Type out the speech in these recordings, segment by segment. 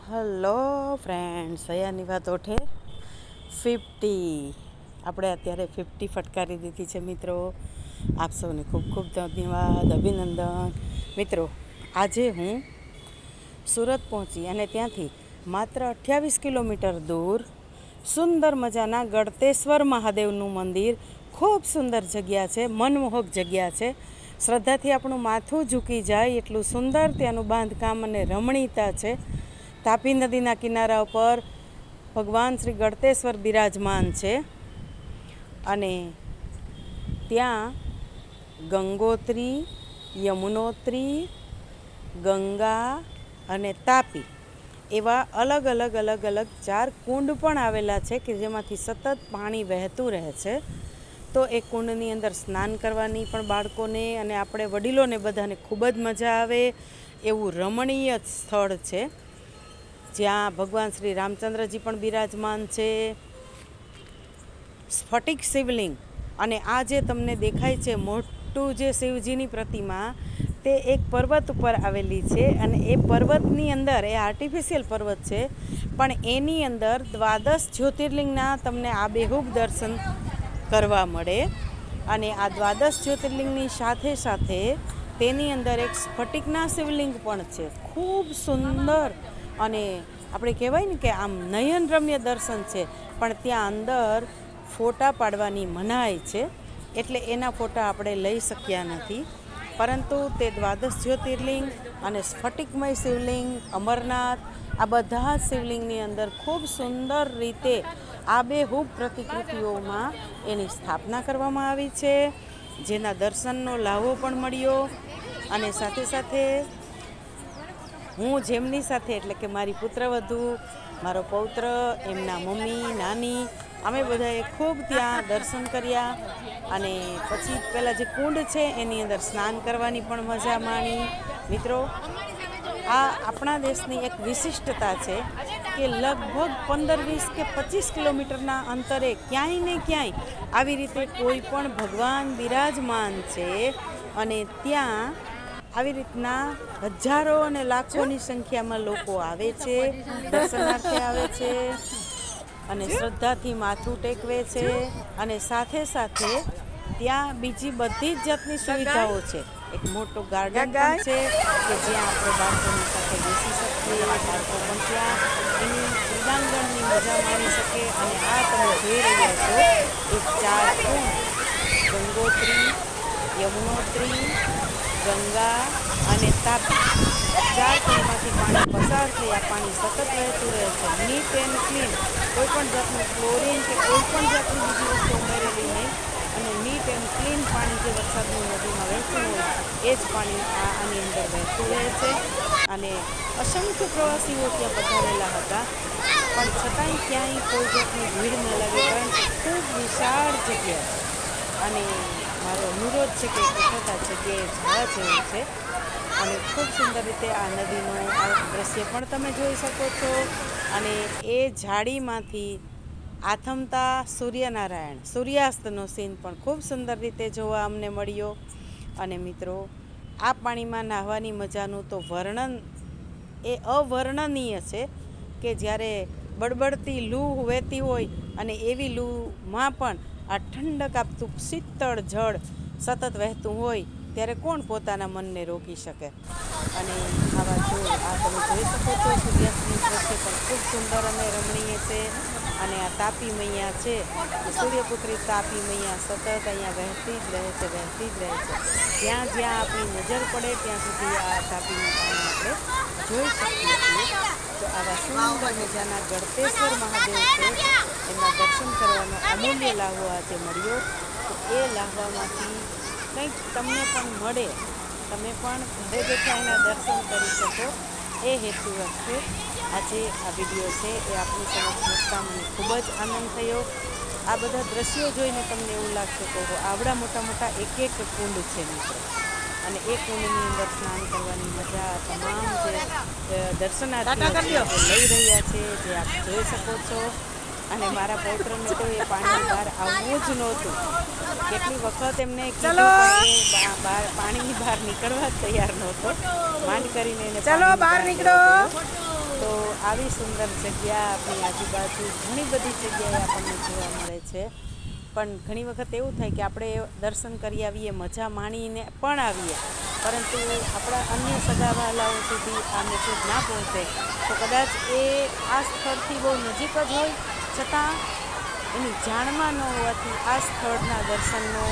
Hello friends, અહીંયાની વાત ઓઠે 50 આપણે અત્યારે 50 ફટકારી દીધી છે મિત્રો. આપ સૌને ખૂબ ખૂબ ધન્યવાદ, અભિનંદન મિત્રો. આજે હું સુરત પહોંચી અને ત્યાંથી માત્ર 28 કિલોમીટર દૂર સુંદર મજાના ગળતેશ્વર મહાદેવનું મંદિર. ખૂબ સુંદર જગ્યા છે, મનમોહક જગ્યા છે. શ્રદ્ધાથી આપણું માથું ઝૂકી જાય એટલું સુંદર ત્યાંનું બાંધકામ અને રમણીયતા છે. તાપી નદીના કિનારા ઉપર ભગવાન શ્રી ગળતેશ્વર બિરાજમાન છે અને ત્યાં ગંગોત્રી, યમુનોત્રી, ગંગા અને તાપી એવા અલગ અલગ 4 કુંડ પણ આવેલા છે કે જેમાંથી સતત પાણી વહેતું રહે છે. તો એ કુંડની અંદર સ્નાન કરવાની પણ બાળકોને અને આપણે વડીલોને બધાને ખૂબ જ મજા આવે એવું રમણીય સ્થળ છે, જ્યાં ભગવાન શ્રી રામચંદ્રજી પણ બિરાજમાન છે. સ્ફટિક શિવલિંગ અને આ જે તમને દેખાય છે મોટું જે શિવજીની પ્રતિમા, તે એક પર્વત ઉપર આવેલી છે અને એ પર્વતની અંદર, એ આર્ટિફિશિયલ પર્વત છે પણ એની અંદર 12 જ્યોતિર્લિંગના તમને આબેહૂબ દર્શન કરવા મળે. અને આ 12 જ્યોતિર્લિંગની સાથે સાથે તેની અંદર એક સ્ફટિકના શિવલિંગ પણ છે. ખૂબ સુંદર અને આપણે કહેવાય ને કે આમ નયનરમ્ય દર્શન છે. પણ ત્યાં અંદર ફોટા પાડવાની મનાઈ છે, એટલે એના ફોટા આપણે લઈ શક્યા નથી. પરંતુ તે 12 જ્યોતિર્લિંગ અને સ્ફટિકમય શિવલિંગ, અમરનાથ, આ બધા જ શિવલિંગની અંદર ખૂબ સુંદર રીતે આબેહૂબ પ્રતિકૃતિઓમાં એની સ્થાપના કરવામાં આવી છે, જેના દર્શનનો લાહવો પણ મળ્યો. અને સાથે સાથે હું જેમની સાથે, એટલે કે મારી પુત્રવધુ, મારો પૌત્ર, એમના મમ્મી, નાની, અમે બધાએ ખૂબ ત્યાં દર્શન કર્યા. અને પછી પહેલાં જે કુંડ છે એની અંદર સ્નાન કરવાની પણ મજા માણી. મિત્રો, આ આપણા દેશની એક વિશિષ્ટતા છે કે લગભગ 15, 20 કે 25 કિલોમીટરના અંતરે ક્યાંય ને ક્યાંય આવી રીતે કોઈ પણ ભગવાન બિરાજમાન છે અને ત્યાં આવી રીતના હજારો અને લાખોની સંખ્યામાં લોકો આવે છે, દર્શનાર્થે આવે છે અને શ્રદ્ધાથી માથું ટેકવે છે. અને સાથે સાથે ત્યાં બીજી બધી જ જાતની સુવિધાઓ છે. એક મોટો ગાર્ડન પણ છે કે જ્યાં આપણે બાળકોની સાથે બેસી શકીએ, બાળકો પણ ત્યાં એની ક્રીડાંગણની મજા માણી શકે. અને આ તમે જોઈ રહ્યા છો એ 4 કુંડ, ગંગોત્રી, યમુનોત્રી, ગંગા અને તાપી, 4 કુંડમાંથી પાણી પસાર થઈ આ પાણી સતત વહેતું રહે છે. નીટ એન્ડ ક્લીન, કોઈ પણ જાતનું ક્લોરીન કે કોઈ પણ જાતની બીજી વસ્તુ ઉમેરેલી નહીં અને નીટ એન્ડ ક્લીન પાણી જે વરસાદની નદીમાં વહેતું હોય એ જ પાણી આની અંદર વહેતું રહે છે. અને અસંખ્ય પ્રવાસીઓ ત્યાં પધારેલા હતા, પણ છતાંય ક્યાંય કોઈ જાતની ભીડ ન લાગે, કારણ કે ખૂબ વિશાળ જગ્યા છે. અને મારો અનુરોધ છે કે એક વખત આ જગ્યાએ જવા જેવું છે. અને ખૂબ સુંદર રીતે આ નદીનું આ દ્રશ્ય પણ તમે જોઈ શકો છો. અને એ ઝાડીમાંથી આથમતા સૂર્યનારાયણ, સૂર્યાસ્તનો સીન પણ ખૂબ સુંદર રીતે જોવા અમને મળ્યો. અને મિત્રો, આ પાણીમાં નાહવાની મજાનું તો વર્ણન એ અવર્ણનીય છે કે જ્યારે બળબડતી લૂ વહેતી હોય અને એવી લૂમાં પણ આ ઠંડક આપતું શીતળ જળ સતત વહેતું હોય ત્યારે કોણ પોતાના મનને રોકી શકે. અને આવા આ તમે જોઈ શકો છો સૂર્યાસ્તનું દ્રશ્ય પણ ખૂબ સુંદર અને રમણીય છે. અને આ તાપી મૈયા છે, સૂર્યપુત્રી તાપી મૈયા સતત અહીંયા વહેતી જ રહે છે, વહેતી જ રહે છે. જ્યાં જ્યાં આપણી નજર પડે ત્યાં સુધી આ તાપીનું પાણી આપણે જોઈ શકીએ છીએ. તો આવા સુંદર મજાના ગળતેશ્વર મહાદેવ છે, એમના દર્શન કરવાનો અમૂલ્ય લાહવો આજે મળ્યો. તો એ લાહવામાંથી કંઈક તમને પણ મળે, તમે પણ ઘરે બેઠા એના દર્શન કરી શકો, એ હેતુ રાખે આજે આ વિડીયો છે એ આપની સમક્ષ મૂકતા મને ખૂબ જ આનંદ થયો. આ બધા દ્રશ્યો જોઈને તમને એવું લાગશે કે આવડા મોટા મોટા એક કુંડ છે મિત્રો, અને એ કુંડની અંદર સ્નાન કરવાની મજા તમામ જે દર્શનાર્થીઓ લઈ રહ્યા છે, જે આપ જોઈ શકો છો. અને મારા પૌત્રને તો એ પાણીની બહાર આવવું જ નહોતું. કેટલી વખત એમને કીધું પાણીની બહાર નીકળવા જ તૈયાર નહોતો. માંડ કરીને એને બહાર નીકળો. તો આવી સુંદર જગ્યા આપણી આજુબાજુ ઘણી બધી જગ્યાએ આપણને જોવા મળે છે. પણ ઘણી વખત એવું થાય કે આપણે દર્શન કરી આવીએ, મજા માણીને પણ આવીએ, પરંતુ આપણા અન્ય સગાવાલાઓ સુધી આ મેસેજ ના પહોંચે તો કદાચ એ આ સ્થળથી બહુ નજીક જ હોય છતાં એની જાણમાં ન હોવાથી આ સ્થળના દર્શનનો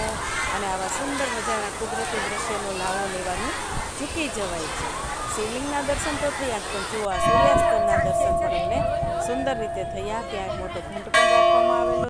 અને આવા સુંદર મજાના કુદરતી દ્રશ્યનો લાવો લેવાનું ચૂકી જવાય છે. શિવલિંગના દર્શન તો થયા, પણ જો આ સૂર્યાસ્તના દર્શન પણ અમને સુંદર રીતે થયા. ત્યાં એક મોટો ઘંટ પણ રાખવામાં આવેલો